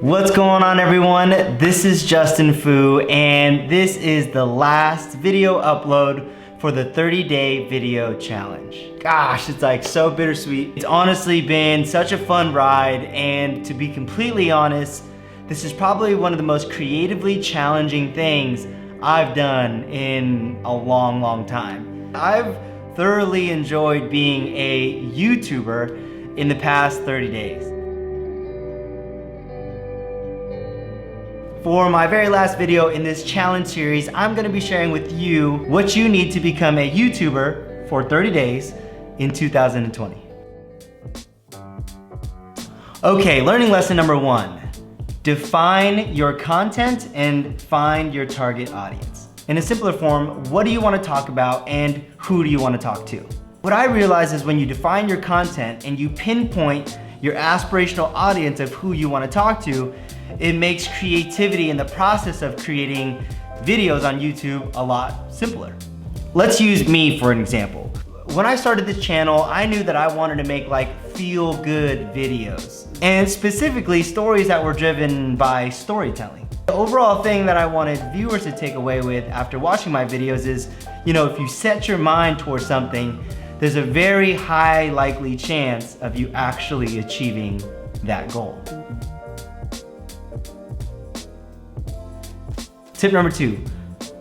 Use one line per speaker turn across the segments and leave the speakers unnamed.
What's going on, everyone? This is Justin Fu, and this is the last video upload for the 30-day video challenge. Gosh, it's like so bittersweet. It's honestly been such a fun ride, and to be completely honest, this is probably one of the most creatively challenging things I've done in a long time. I've thoroughly enjoyed being a YouTuber in the past 30 days. For my very last video in this challenge series, I'm gonna be sharing with you what you need to become a YouTuber for 30 days in 2020. Okay, learning lesson number 1. Define your content and find your target audience. In a simpler form, what do you want to talk about and who do you want to talk to? What I realize is when you define your content and you pinpoint your aspirational audience of who you want to talk to, it makes creativity in the process of creating videos on YouTube a lot simpler. Let's use me for an example. When I started this channel, I knew that I wanted to make like feel-good videos, and specifically stories that were driven by storytelling. The overall thing that I wanted viewers to take away with after watching my videos is, if you set your mind towards something, there's a very high likely chance of you actually achieving that goal. Tip number 2,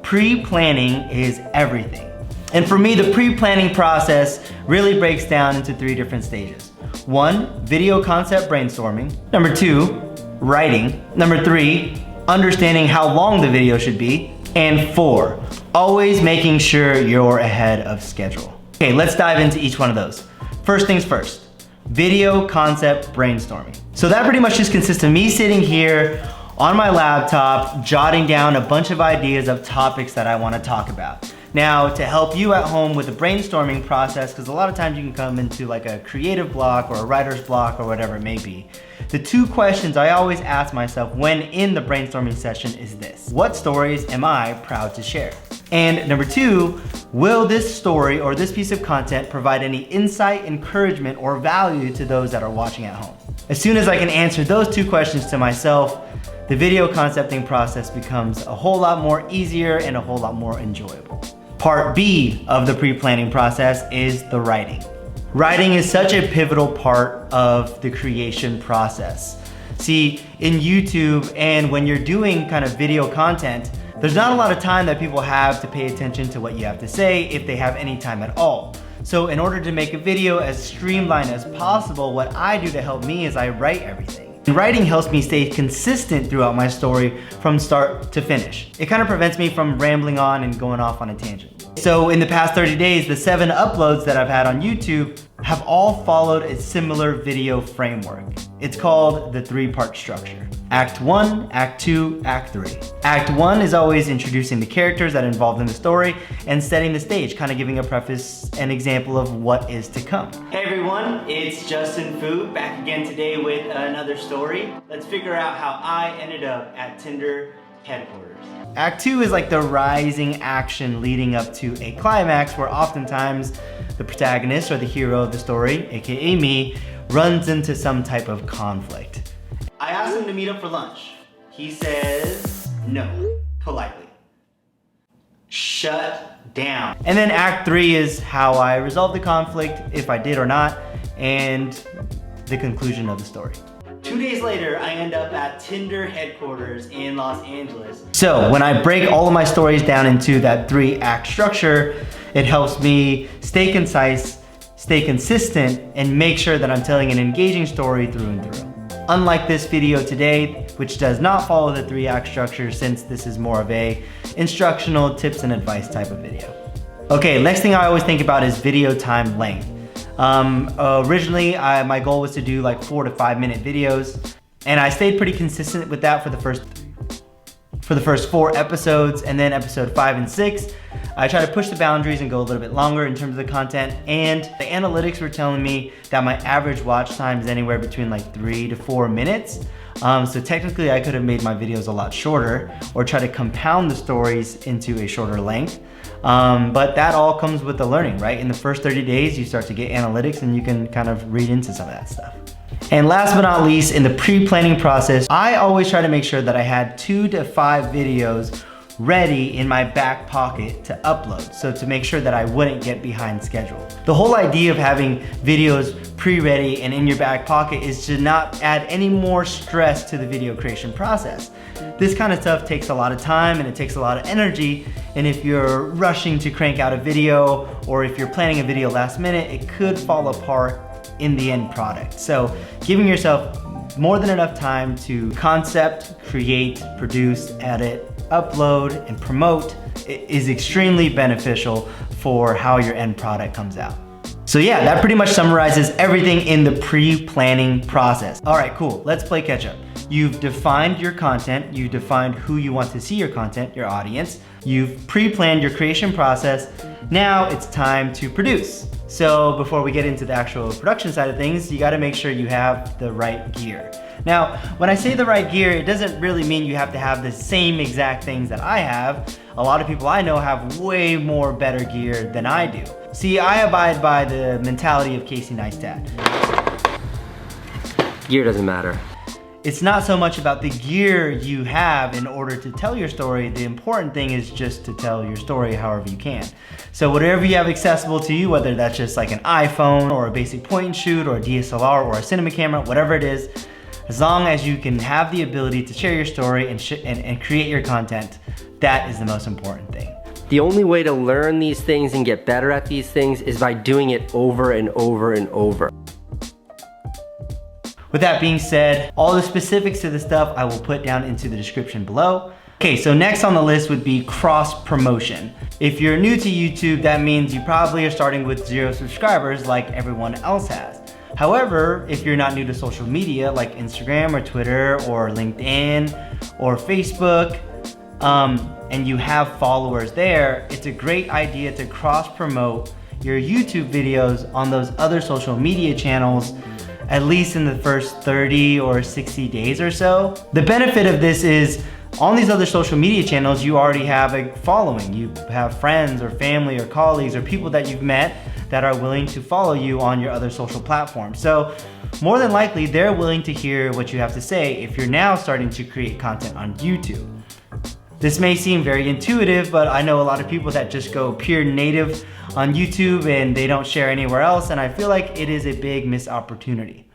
pre-planning is everything. And for me, the pre-planning process really breaks down into 3 different stages. 1, video concept brainstorming. Number 2, writing. Number 3, understanding how long the video should be. And 4, always making sure you're ahead of schedule. Okay, let's dive into each one of those. First things first, video concept brainstorming. So that pretty much just consists of me sitting here on my laptop, jotting down a bunch of ideas of topics that I want to talk about. Now, to help you at home with the brainstorming process, because a lot of times you can come into like a creative block or a writer's block or whatever it may be, the 2 questions I always ask myself when in the brainstorming session is this: what stories am I proud to share? And number 2, will this story or this piece of content provide any insight, encouragement, or value to those that are watching at home? As soon as I can answer those 2 questions to myself, the video concepting process becomes a whole lot more easier and a whole lot more enjoyable. Part B of the pre-planning process is the writing. Writing is such a pivotal part of the creation process. See, in YouTube and when you're doing kind of video content, there's not a lot of time that people have to pay attention to what you have to say, if they have any time at all. So in order to make a video as streamlined as possible, what I do to help me is I write everything. And writing helps me stay consistent throughout my story from start to finish. It kind of prevents me from rambling on and going off on a tangent. So in the past 30 days, the 7 uploads that I've had on YouTube have all followed a similar video framework. It's called the 3-part structure. Act 1, Act 2, Act 3. Act 1 is always introducing the characters that are involved in the story and setting the stage, kind of giving a preface and example of what is to come. Hey everyone, it's Justin Fu, back again today with another story. Let's figure out how I ended up at Tinder headquarters. Act 2 is like the rising action leading up to a climax where oftentimes the protagonist or the hero of the story, aka me, runs into some type of conflict. I asked him to meet up for lunch. He says no, politely. Shut down. And then Act 3 is how I resolve the conflict, if I did or not, and the conclusion of the story. 2 days later, I end up at Tinder headquarters in Los Angeles. So when I break all of my stories down into that 3-act structure, it helps me stay concise, stay consistent, and make sure that I'm telling an engaging story through and through. Unlike this video today, which does not follow the 3-act structure, since this is more of a instructional tips and advice type of video. Okay, next thing I always think about is video time length. Originally, my goal was to do like 4 to 5 minute videos, and I stayed pretty consistent with that for the first 4 episodes, and then episode 5 and 6, I try to push the boundaries and go a little bit longer in terms of the content, and the analytics were telling me that my average watch time is anywhere between like 3 to 4 minutes. So technically I could have made my videos a lot shorter or try to compound the stories into a shorter length. But that all comes with the learning, right? In the first 30 days, you start to get analytics and you can kind of read into some of that stuff. And last but not least, in the pre-planning process, I always try to make sure that I had 2 to 5 videos ready in my back pocket to upload, so to make sure that I wouldn't get behind schedule. The whole idea of having videos pre-ready and in your back pocket is to not add any more stress to the video creation process. This kind of stuff takes a lot of time and it takes a lot of energy, and if you're rushing to crank out a video or if you're planning a video last minute, it could fall apart in the end product. So giving yourself more than enough time to concept, create, produce, edit, upload, and promote is extremely beneficial for how your end product comes out. So yeah, that pretty much summarizes everything in the pre-planning process. All right, cool, let's play catch up. You've defined your content, you've defined who you want to see your content, your audience, you've pre-planned your creation process, now it's time to produce. So before we get into the actual production side of things, you gotta make sure you have the right gear. Now, when I say the right gear, it doesn't really mean you have to have the same exact things that I have. A lot of people I know have way more better gear than I do. See, I abide by the mentality of Casey Neistat.
Gear doesn't matter.
It's not so much about the gear you have in order to tell your story. The important thing is just to tell your story however you can. So whatever you have accessible to you, whether that's just like an iPhone or a basic point and shoot or a DSLR or a cinema camera, whatever it is, as long as you can have the ability to share your story and create your content, that is the most important thing.
The only way to learn these things and get better at these things is by doing it over and over and over.
With that being said, all the specifics to the stuff I will put down into the description below. Okay, so next on the list would be cross promotion. If you're new to YouTube, that means you probably are starting with 0 subscribers like everyone else has. However, if you're not new to social media like Instagram or Twitter or LinkedIn or Facebook, and you have followers there, it's a great idea to cross promote your YouTube videos on those other social media channels, at least in the first 30 or 60 days or so. The benefit of this is on these other social media channels, you already have a following. You have friends or family or colleagues or people that you've met that are willing to follow you on your other social platforms. So more than likely, they're willing to hear what you have to say if you're now starting to create content on YouTube. This may seem very intuitive, but I know a lot of people that just go pure native on YouTube and they don't share anywhere else, and I feel like it is a big missed opportunity.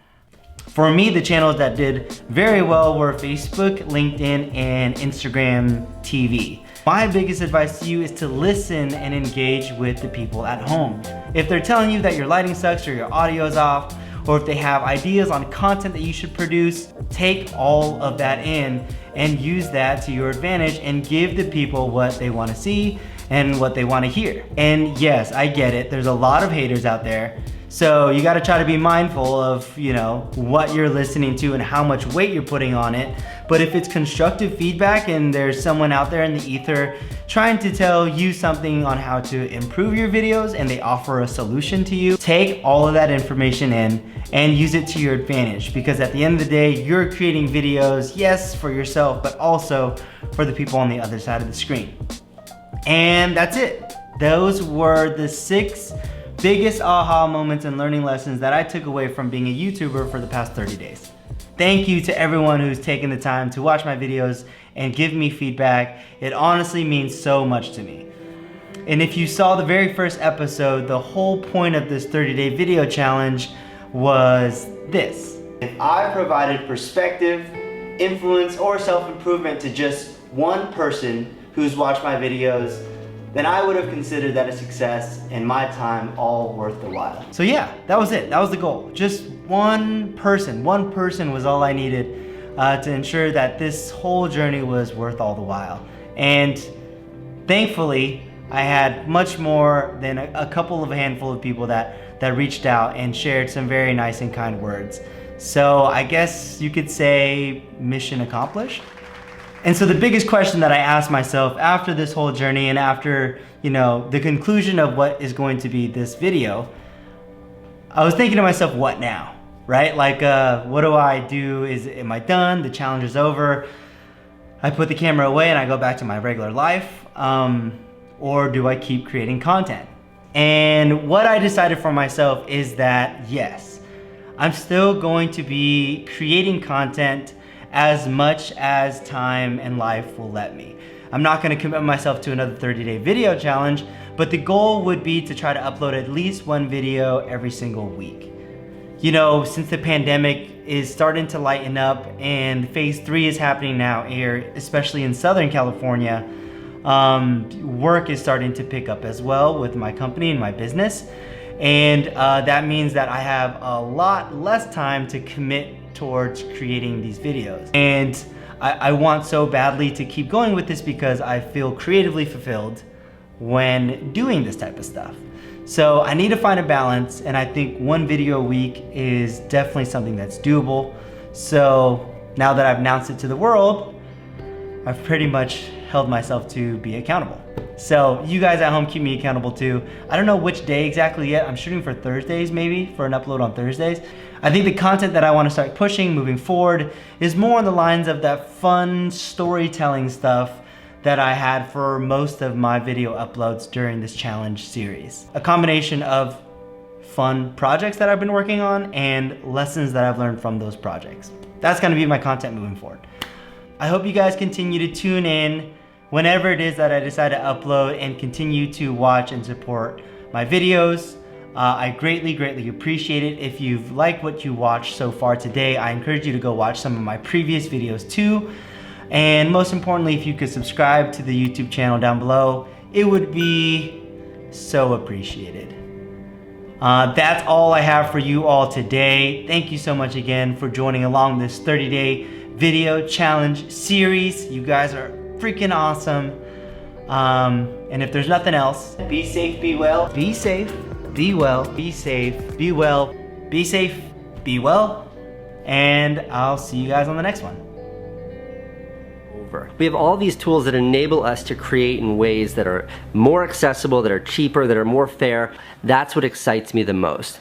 For me, the channels that did very well were Facebook, LinkedIn, and Instagram TV. My biggest advice to you is to listen and engage with the people at home. If they're telling you that your lighting sucks or your audio is off, or if they have ideas on content that you should produce, take all of that in and use that to your advantage and give the people what they want to see and what they want to hear. And yes, I get it, there's a lot of haters out there. So you gotta try to be mindful of, you know, what you're listening to and how much weight you're putting on it. But if it's constructive feedback and there's someone out there in the ether trying to tell you something on how to improve your videos and they offer a solution to you, take all of that information in and use it to your advantage, because at the end of the day, you're creating videos, yes, for yourself, but also for the people on the other side of the screen. And that's it. Those were the 6 biggest aha moments and learning lessons that I took away from being a YouTuber for the past 30 days. Thank you to everyone who's taken the time to watch my videos and give me feedback. It honestly means so much to me. And if you saw the very first episode, the whole point of this 30-day video challenge was this. If I provided perspective, influence, or self-improvement to just one person who's watched my videos, then I would have considered that a success and my time all worth the while. So yeah, that was it. That was the goal. Just one person was all I needed to ensure that this whole journey was worth all the while. And thankfully, I had much more than a couple of handful of people that reached out and shared some very nice and kind words. So I guess you could say mission accomplished. And so the biggest question that I asked myself after this whole journey and after, you know, the conclusion of what is going to be this video, I was thinking to myself, what now, right? Like, what do I do? Am I done? The challenge is over. I put the camera away and I go back to my regular life, or do I keep creating content? And what I decided for myself is that, yes, I'm still going to be creating content as much as time and life will let me. I'm not gonna commit myself to another 30-day video challenge, but the goal would be to try to upload at least one video every single week. You know, since the pandemic is starting to lighten up and phase 3 is happening now here, especially in Southern California, work is starting to pick up as well with my company and my business. And that means that I have a lot less time to commit towards creating these videos. And I want so badly to keep going with this because I feel creatively fulfilled when doing this type of stuff. So I need to find a balance, and I think one video a week is definitely something that's doable. So now that I've announced it to the world, I've pretty much held myself to be accountable. So you guys at home keep me accountable too. I don't know which day exactly yet. I'm shooting for Thursdays maybe, for an upload on Thursdays. I think the content that I want to start pushing moving forward is more on the lines of that fun storytelling stuff that I had for most of my video uploads during this challenge series. A combination of fun projects that I've been working on and lessons that I've learned from those projects. That's gonna be my content moving forward. I hope you guys continue to tune in whenever it is that I decide to upload, and continue to watch and support my videos. I greatly appreciate it. If you've liked what you watched so far today, I encourage you to go watch some of my previous videos too. And most importantly, if you could subscribe to the YouTube channel down below, it would be so appreciated. That's all I have for you all today. Thank you so much again for joining along this 30-day video challenge series. You guys are freaking awesome. And if there's nothing else, be safe, be well, be safe, be well, be safe, be well, be safe, be well, and I'll see you guys on the next one.
We have all these tools that enable us to create in ways that are more accessible, that are cheaper, that are more fair. That's what excites me the most.